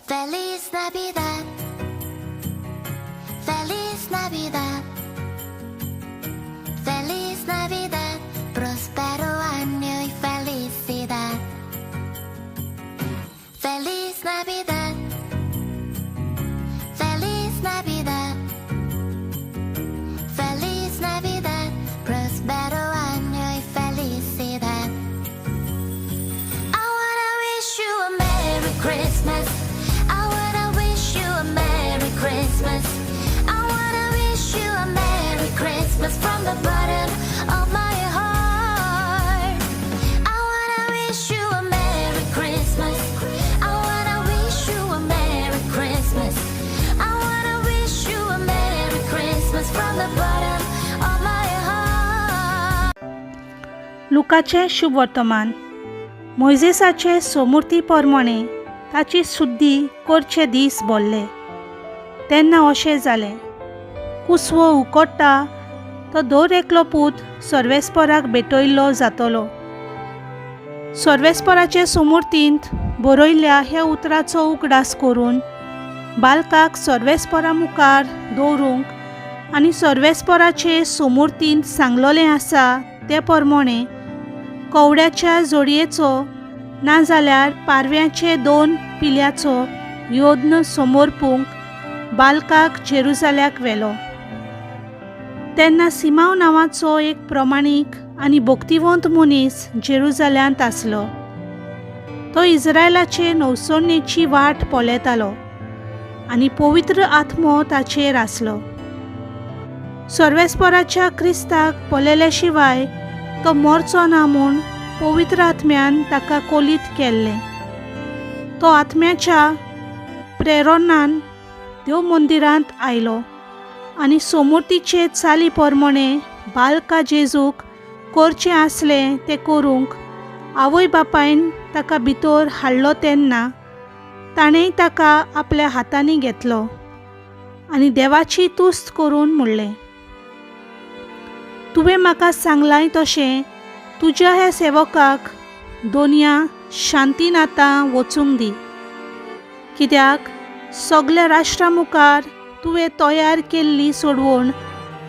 Feliz Navidad, Feliz Navidad, Feliz Navidad, próspero año y felicidad. Feliz Navidad, Feliz Navidad, Feliz Navidad, próspero año y felicidad. I wanna wish you a Merry Christmas. I wanna wish you a Merry Christmas. I wanna wish you a Merry Christmas from the bottom of my heart. I wanna wish you a Merry Christmas. I wanna wish you a Merry Christmas. I wanna wish you a Merry Christmas from the bottom of my heart. लुकाचे शुभ वर्तमान. मोइजेसाचे सोमुर्ती प्रमाणे ताची शुद्धी करचे दीस बोल्ले. तेन्ना अशें जालें. कुसवो उकडटा तो दर एकलो पूत सर्वेस्पराक भेटयल्लो जातलो. सर्वेस्पराचे सोमुर्तींत बरयल्ल्या हे उतराचो उगडास करून बालकाक सर्वेस्परा मुखार दवरूंक आनी सर्वेस्पराचे सोमुर्तींत सांगलोलें आसा ते प्रमाणे कवड्याच्या जोडयेचो नाजाल्यार पारव्याचे 2 पिल्याचो योद्न समोरपूंक बालकाक जेरुसाल्याक व्हेलो. तेन्ना सिमाव नांवाचो एक प्रमाणीक आनी भक्तिवंत मनीस जेरुसाल्यांत आसलो. तो इस्रायलाचे नवसणेची वाट पळयतालो आनी पवित्र आत्मो ताचेर आसलो. सर्वेस्पराच्या क्रिस्ताक पळयले शिवाय तो मरचो ना म्हूण पवित्र आत्म्यान ताका कोलीत केल्लें. तो आत्म्याच्या प्रेरणान देव मंदिरांत आयलो आनी सोमुर्तीचे चाली प्रमाणे बालका जेजूक करचें आसलें तें करूंक आवय बापायन ताका भितर हाडलो तेन्ना ताणें ताका आपल्या हातांनी घेतलो आनी देवाची तुस्त करून म्हणलें, तुवें म्हाका सांगलां तशें तुज्या ह्या सेवकाक दोनया शांतीन आतां वचूंक दी. कित्याक सगल्या राष्ट्रां मुखार तुवें तयार केल्ली सोडवण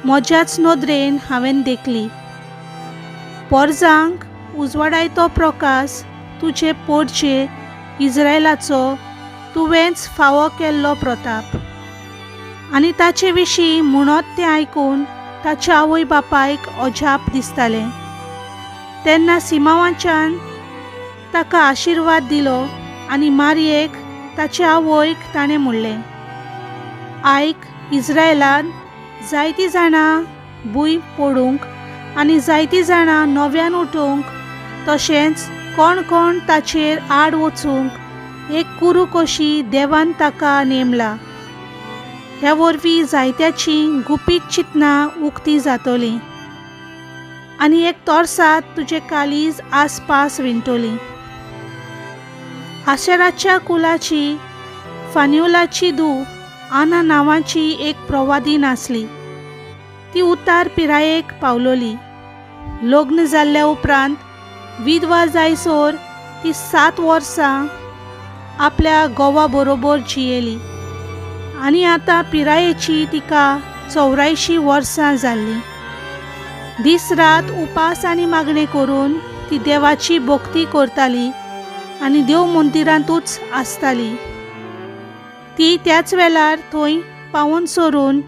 म्हज्याच नदरेन हांवें देखली. परजांक उजवाडायतो प्रकाश तुजे पोरचे इस्रायलाचो तुवेंच फावो केल्लो प्रताप. आनी ताचे विशीं म्हणत तें आयकून ताच्या आवय बापायक अजाप दिसतालें. तेन्ना सिमावाच्यान ताका आशिर्वाद दिलो आनी मारयेक ताच्या आवयक ताणें म्हणलें, आयक, इस्रायलान जायतीं जाणां भूंय पडूंक आनी जायतीं जाणां नव्यान उठूंक तशेंच कोण कोण ताचेर आड वचूंक एक कुरू कशी देवान ताका नेमला. ह्या वरवीं जायत्याचीं गुपीत चिंतनां उक्तीं जातलीं आनी एक तोरसात तुजे कालीज आसपास विणटली. आशेराच्या कुलाची फान्युलाची धूव आना नांवाची एक प्रवादीन आसली. ती उतार पिरायेक पावलोली. लग्न जाल्ल्या उपरांत विधवा जायसर ती 7 वर्सां आपल्या घोवा बरोबर जियेली आनी आतां पिरायेची तिका 84 वर्सां जाल्लीं. दीस रात उपास आनी मागणे करून ती देवाची भक्ती करताली आनी देव मंदिरांतूच आसताली. ती त्याच वेळार थंय पावून सरून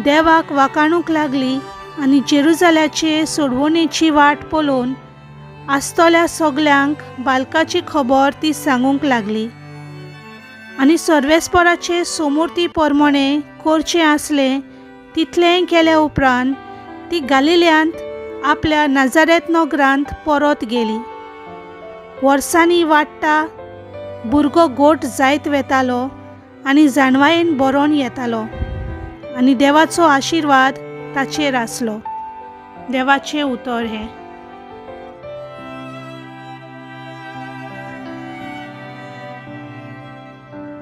देवाक वाखाणूंक लागली आनी जेरुसाल्याचे सोडवणेची वाट पळोवन आसतल्या सगल्यांक बालकाची खबर ती सांगूंक लागली. आनी सर्वेस्पराचे सोमुर्ती प्रमाणे करचें आसलें तितलें केल्या उपरांत ती गालिल्यांत आपल्या नाजारेत नगरांत परत गेली. वर्सांनी वाडटा भुरगो गोठ जायत वेतालो आनी जाणवायेन बरोवन येतालो आनी देवाचो आशिर्वाद ताचेर आसलो. देवाचें उतर हें.